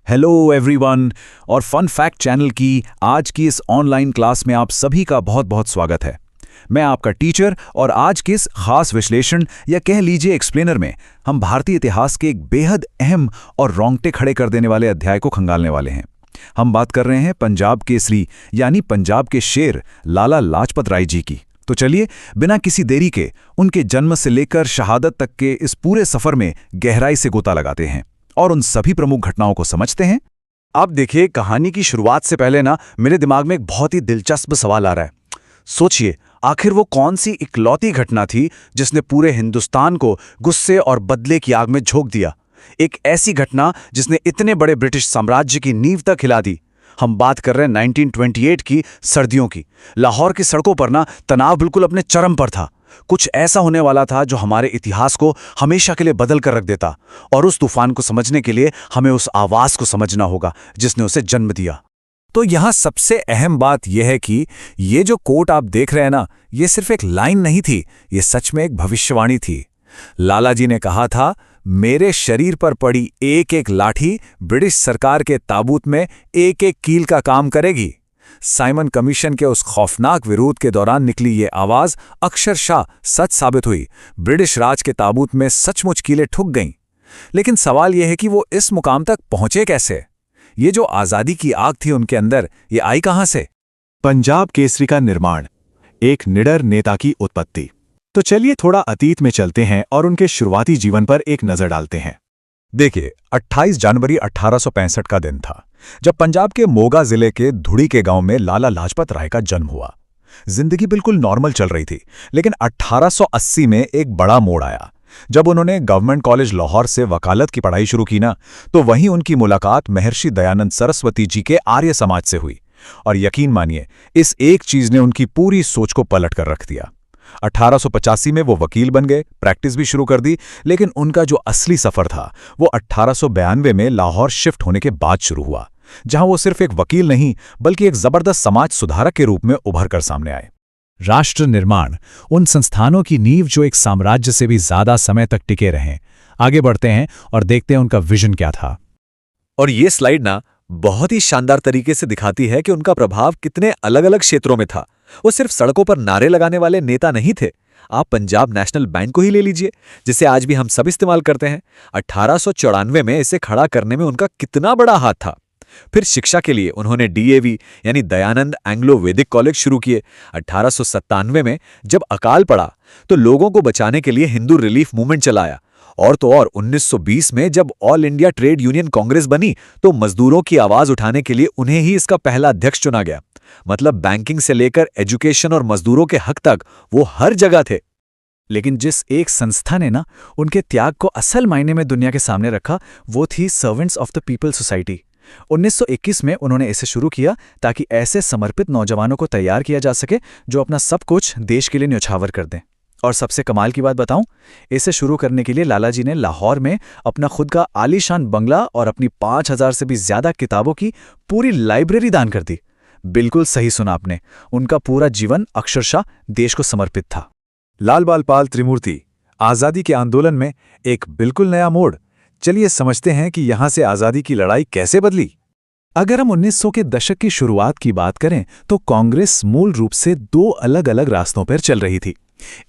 Hello everyone और fun fact channel की आज की इस ऑनलाइन क्लास में आप सभी का बहुत बहुत स्वागत है। मैं आपका टीचर और आज के इस खास विश्लेषण या कह लीजिए एक्सप्लेनर में हम भारतीय इतिहास के एक बेहद अहम और रोंगटे खड़े कर देने वाले अध्याय को खंगालने वाले हैं। हम बात कर रहे हैं पंजाब केसरी यानी पंजाब के शेर लाला लाजपत राय जी की। तो चलिए बिना किसी देरी के उनके जन्म से लेकर शहादत तक के इस पूरे सफर में गहराई से गोता लगाते हैं और उन सभी प्रमुख घटनाओं को समझते हैं। आप देखिए, कहानी की शुरुआत से पहले मेरे दिमाग में एक बहुत ही दिलचस्प सवाल आ रहा है। सोचिए, आखिर वो कौन सी इकलौती घटना थी जिसने पूरे हिंदुस्तान को गुस्से और बदले की आग में झोंक दिया। एक ऐसी घटना जिसने इतने बड़े ब्रिटिश साम्राज्य की नींव तक हिला दी। हम बात कर रहे हैं 1928 की सर्दियों की। लाहौर की सड़कों पर तनाव बिल्कुल अपने चरम पर था। कुछ ऐसा होने वाला था जो हमारे इतिहास को हमेशा के लिए बदल कर रख देता। और उस तूफान को समझने के लिए हमें उस आवाज को समझना होगा जिसने उसे जन्म दिया। तो यहाँ सबसे अहम बात यह है कि ये जो कोट आप देख रहे हैं ना, ये सिर्फ एक लाइन नहीं थी, ये सच में एक भविष्यवाणी थी। लाला जी ने कहा था, मेरे शरीर पर पड़ी एक एक लाठी ब्रिटिश सरकार के ताबूत में एक एक कील का काम करेगी। साइमन कमीशन के उस खौफनाक विरोध के दौरान निकली ये आवाज अक्षरशः सच साबित हुई। ब्रिटिश राज के ताबूत में सचमुच कीलें ठुक गईं। लेकिन सवाल यह है कि वो इस मुकाम तक पहुंचे कैसे? ये जो आजादी की आग थी उनके अंदर, ये आई कहां से? पंजाब केसरी का निर्माण, एक निडर नेता की उत्पत्ति। तो चलिए थोड़ा अतीत में चलते हैं और उनके शुरुआती जीवन पर एक नजर डालते हैं। देखिए, 28 जनवरी 1865 का दिन था जब पंजाब के मोगा जिले के धुड़ी के गांव में लाला लाजपत राय का जन्म हुआ। जिंदगी बिल्कुल नॉर्मल चल रही थी, लेकिन 1880 में एक बड़ा मोड़ आया। जब उन्होंने गवर्नमेंट कॉलेज लाहौर से वकालत की पढ़ाई शुरू की तो वहीं उनकी मुलाकात महर्षि दयानंद सरस्वती जी के आर्य समाज से हुई। और यकीन मानिए, इस एक चीज ने उनकी पूरी सोच को पलट कर रख दिया। 1885 में वो वकील बन गए, प्रैक्टिस भी शुरू कर दी। लेकिन उनका जो असली सफर था वो 1892 में लाहौर शिफ्ट होने के बाद शुरू हुआ, जहां वो सिर्फ एक वकील नहीं बल्कि एक जबरदस्त समाज सुधारक के रूप में उभर कर सामने आए। राष्ट्र निर्माण, उन संस्थानों की नींव जो एक साम्राज्य से भी ज्यादा समय तक टिके रहे। आगे बढ़ते हैं और देखते हैं उनका विजन क्या था। और ये स्लाइड बहुत ही शानदार तरीके से दिखाती है कि उनका प्रभाव कितने अलग अलग क्षेत्रों में था। वो सिर्फ सड़कों पर नारे लगाने वाले नेता नहीं थे। आप पंजाब नेशनल बैंक को ही ले लीजिए, जिसे आज भी हम सब इस्तेमाल करते हैं। 1894 में इसे खड़ा करने में उनका कितना बड़ा हाथ था। फिर शिक्षा के लिए उन्होंने डीएवी यानी दयानंद एंग्लो वैदिक कॉलेज शुरू किए। 1897 में जब अकाल पड़ा तो लोगों को बचाने के लिए हिंदू रिलीफ मूवमेंट चलाया। और तो और 1920 में जब all India trade union Congress बनी तो मजदूरों की आवाज उठाने के लिए उन्हें ही इसका पहला अध्यक्ष चुना गया। मतलब बैंकिंग से लेकर एजुकेशन और मजदूरों के हक तक वो हर जगह थे। लेकिन जिस एक संस्था ने उनके त्याग को असल मायने में दुनिया के सामने रखा, वो थी servants of the people society. 1921 में उन्होंने इसे शुरू किया ताकि ऐसे समर्पित नौजवानों को तैयार किया जा सके जो अपना सब कुछ देश के लिए न्यौछावर कर दें। और सबसे कमाल की बात बताऊं, इसे शुरू करने के लिए लाला जी ने लाहौर में अपना खुद का आलीशान बंगला और अपनी 5000 से भी ज्यादा किताबों की पूरी लाइब्रेरी दान कर दी। बिल्कुल सही सुना आपने, उनका पूरा जीवन अक्षरशः देश को समर्पित था। लाल बाल पाल त्रिमूर्ति, आजादी के आंदोलन में एक बिल्कुल नया मोड़। चलिए समझते हैं कि यहां से आजादी की लड़ाई कैसे बदली। अगर हम 1900 के दशक की शुरुआत की बात करें तो कांग्रेस मूल रूप से दो अलग अलग रास्तों पर चल रही थी।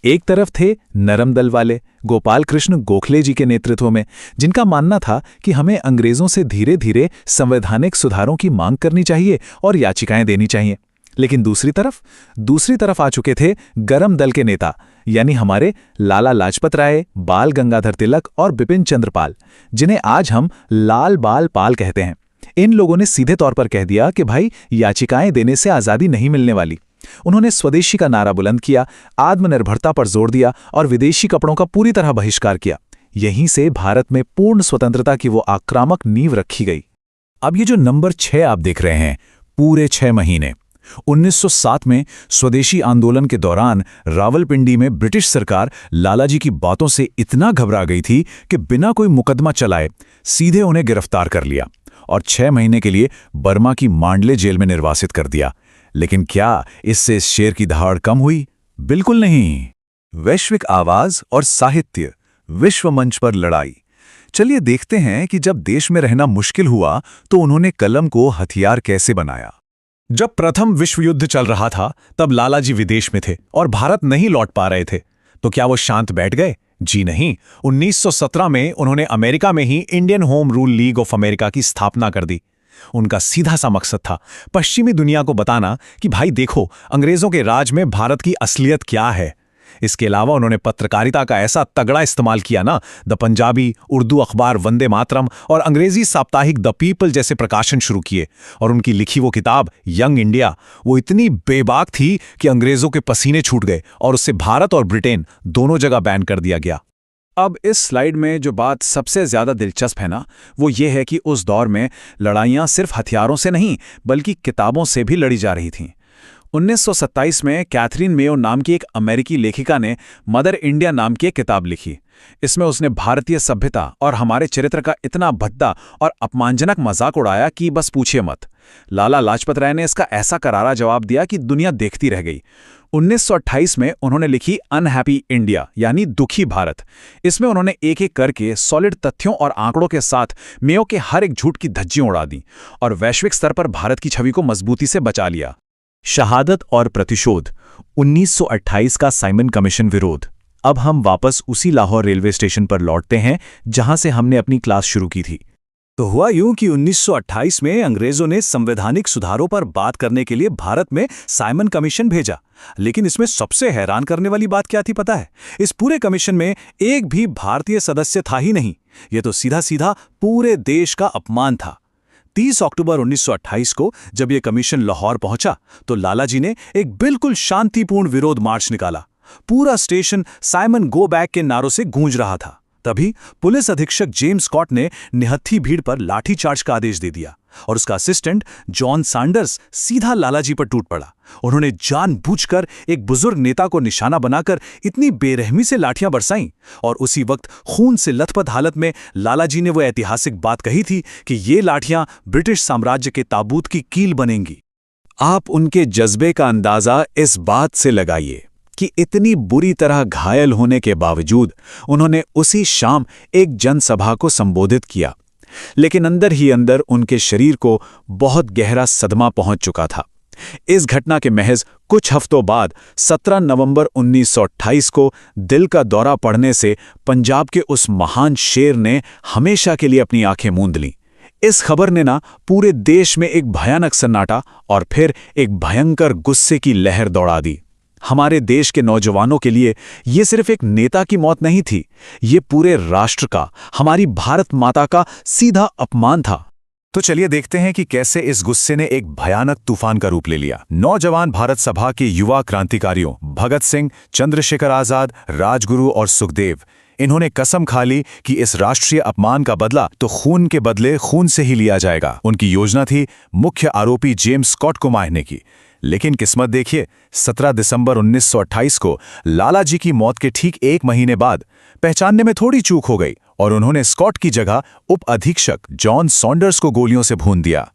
एक तरफ थे नरम दल वाले गोपाल कृष्ण गोखले जी के नेतृत्व में, जिनका मानना था कि हमें अंग्रेजों से धीरे धीरे संवैधानिक सुधारों की मांग करनी चाहिए और याचिकाएं देनी चाहिए। लेकिन दूसरी तरफ आ चुके थे गरम दल के नेता, यानी हमारे लाला लाजपत राय, बाल गंगाधर तिलक और बिपिन चंद्र पाल, जिन्हें आज हम लाल बाल पाल कहते हैं। इन लोगों ने सीधे तौर पर कह दिया कि भाई, याचिकाएं देने से आजादी नहीं मिलने वाली। उन्होंने स्वदेशी का नारा बुलंद किया, आत्मनिर्भरता पर जोर दिया और विदेशी कपड़ों का पूरी तरह बहिष्कार किया। यहीं से भारत में पूर्ण स्वतंत्रता की वो आक्रामक नींव रखी गई। अब ये जो नंबर 6 आप देख रहे हैं, पूरे 6 महीने 1907 में स्वदेशी आंदोलन के दौरान रावलपिंडी में ब्रिटिश सरकार लालाजी की बातों से इतना घबरा गई थी कि बिना कोई मुकदमा चलाए सीधे उन्हें गिरफ्तार कर लिया और 6 महीने के लिए बर्मा की मांडले जेल में निर्वासित कर दिया। लेकिन क्या इससे इस शेर की दहाड़ कम हुई? बिल्कुल नहीं। वैश्विक आवाज और साहित्य, विश्व मंच पर लड़ाई। चलिए देखते हैं कि जब देश में रहना मुश्किल हुआ तो उन्होंने कलम को हथियार कैसे बनाया। जब प्रथम विश्व युद्ध चल रहा था तब लालाजी विदेश में थे और भारत नहीं लौट पा रहे थे। तो क्या वो शांत बैठ गए? जी नहीं। 1917 में उन्होंने अमेरिका में ही Indian home rule league of America की स्थापना कर दी। उनका सीधा सा मकसद था पश्चिमी दुनिया को बताना कि भाई देखो, अंग्रेजों के राज में भारत की असलियत क्या है। इसके अलावा उन्होंने पत्रकारिता का ऐसा तगड़ा इस्तेमाल किया ना, द पंजाबी, उर्दू अखबार वंदे मातरम और अंग्रेजी साप्ताहिक द पीपल जैसे प्रकाशन शुरू किए। और उनकी लिखी वो किताब यंग इंडिया, वो इतनी बेबाक थी कि अंग्रेजों के पसीने छूट गए और उससे भारत और ब्रिटेन दोनों जगह बैन कर दिया गया। अब इस स्लाइड में जो बात सबसे ज्यादा दिलचस्प है ना, वो ये है कि उस दौर में लड़ाइयां सिर्फ हथियारों से नहीं बल्कि किताबों से भी लड़ी जा रही थीं। 1927 में कैथरीन मेयो नाम की एक अमेरिकी लेखिका ने मदर इंडिया नाम की एक किताब लिखी। इसमें उसने भारतीय सभ्यता और हमारे चरित्र का इतना भद्दा और अपमानजनक मजाक उड़ाया कि बस पूछिए मत। लाला लाजपत राय ने इसका ऐसा करारा जवाब दिया कि दुनिया देखती रह गई। 1928 में उन्होंने लिखी अनहैप्पी इंडिया यानी दुखी भारत। इसमें उन्होंने एक एक करके सॉलिड तथ्यों और आंकड़ों के साथ मेयो के हर एक झूठ की धज्जियां उड़ा दी और वैश्विक स्तर पर भारत की छवि को मजबूती से बचा लिया। शहादत और प्रतिशोध, 1928 का साइमन कमीशन विरोध। अब हम वापस उसी लाहौर रेलवे स्टेशन पर लौटते हैं जहां से हमने अपनी क्लास शुरू की थी। तो हुआ यूं कि 1928 में अंग्रेजों ने संवैधानिक सुधारों पर बात करने के लिए भारत में साइमन कमीशन भेजा। लेकिन इसमें सबसे हैरान करने वाली बात क्या थी पता है? इस पूरे कमीशन में एक भी भारतीय सदस्य था ही नहीं। यह तो सीधा सीधा पूरे देश का अपमान था। 30 अक्टूबर 1928 को जब यह कमीशन लाहौर पहुंचा तो लालाजी ने एक बिल्कुल शांतिपूर्ण विरोध मार्च निकाला। पूरा स्टेशन साइमन गो बैक के नारों से गूंज रहा था। तभी पुलिस अधीक्षक जेम्स स्कॉट ने निहत्थी भीड़ पर लाठीचार्ज का आदेश दे दिया और उसका असिस्टेंट जॉन सैंडर्स सीधा लालाजी पर टूट पड़ा। उन्होंने जानबूझकर एक बुजुर्ग नेता को निशाना बनाकर इतनी बेरहमी से लाठियां बरसाईं और उसी वक्त खून से लथपथ हालत में लालाजी ने वो ऐतिहासिक बात कही थी कि ये लाठियां ब्रिटिश साम्राज्य के ताबूत की कील बनेंगी। आप उनके जज्बे का अंदाजा इस बात से लगाइए कि इतनी बुरी तरह घायल होने के बावजूद उन्होंने उसी शाम एक जनसभा को संबोधित किया। लेकिन अंदर ही अंदर उनके शरीर को बहुत गहरा सदमा पहुंच चुका था। इस घटना के महज कुछ हफ्तों बाद 17 नवंबर 1928 को दिल का दौरा पड़ने से पंजाब के उस महान शेर ने हमेशा के लिए अपनी आंखें मूंद लीं। इस खबर ने ना पूरे देश में एक भयानक सन्नाटा और फिर एक भयंकर गुस्से की लहर दौड़ा दी। हमारे देश के नौजवानों के लिए ये सिर्फ एक नेता की मौत नहीं थी, ये पूरे राष्ट्र का, हमारी भारत माता का सीधा अपमान था। तो चलिए देखते हैं कि कैसे इस गुस्से ने एक भयानक तूफान का रूप ले लिया। नौजवान भारत सभा के युवा क्रांतिकारियों भगत सिंह, चंद्रशेखर आजाद, राजगुरु और सुखदेव, इन्होंने कसम खा ली कि इस राष्ट्रीय अपमान का बदला तो खून के बदले खून से ही लिया जाएगा। उनकी योजना थी मुख्य आरोपी जेम्स स्कॉट को मारने की। लेकिन किस्मत देखिए, 17 दिसंबर 1928 को लालाजी की मौत के ठीक एक महीने बाद पहचानने में थोड़ी चूक हो गई और उन्होंने स्कॉट की जगह उप अधीक्षक जॉन सॉन्डर्स को गोलियों से भून दिया।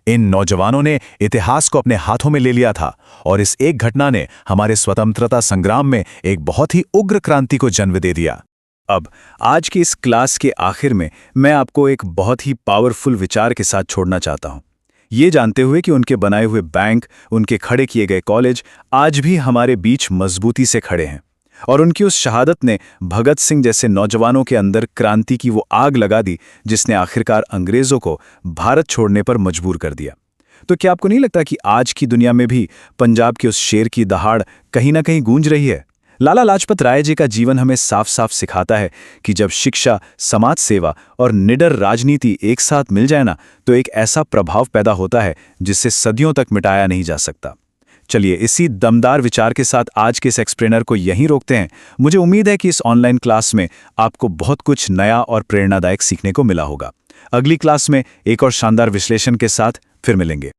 इन नौजवानों ने इतिहास को अपने हाथों में ले लिया था और इस एक घटना ने हमारे स्वतंत्रता संग्राम में एक बहुत ही उग्र क्रांति को जन्म दे दिया। अब आज की इस क्लास के आखिर में मैं आपको एक बहुत ही पावरफुल विचार के साथ छोड़ना चाहता हूं, ये जानते हुए कि उनके बनाए हुए बैंक, उनके खड़े किए गए कॉलेज आज भी हमारे बीच मजबूती से खड़े हैं और उनकी उस शहादत ने भगत सिंह जैसे नौजवानों के अंदर क्रांति की वो आग लगा दी जिसने आखिरकार अंग्रेजों को भारत छोड़ने पर मजबूर कर दिया। तो क्या आपको नहीं लगता कि आज की दुनिया में भी पंजाब के उस शेर की दहाड़ कहीं ना कहीं गूंज रही है? लाला लाजपत राय जी का जीवन हमें साफ साफ सिखाता है कि जब शिक्षा, समाज सेवा और निडर राजनीति एक साथ मिल जाए ना, तो एक ऐसा प्रभाव पैदा होता है जिससे सदियों तक मिटाया नहीं जा सकता। चलिए इसी दमदार विचार के साथ आज के इस एक्सप्लेनर को यहीं रोकते हैं। मुझे उम्मीद है कि इस ऑनलाइन क्लास में आपको बहुत कुछ नया और प्रेरणादायक सीखने को मिला होगा। अगली क्लास में एक और शानदार विश्लेषण के साथ फिर मिलेंगे।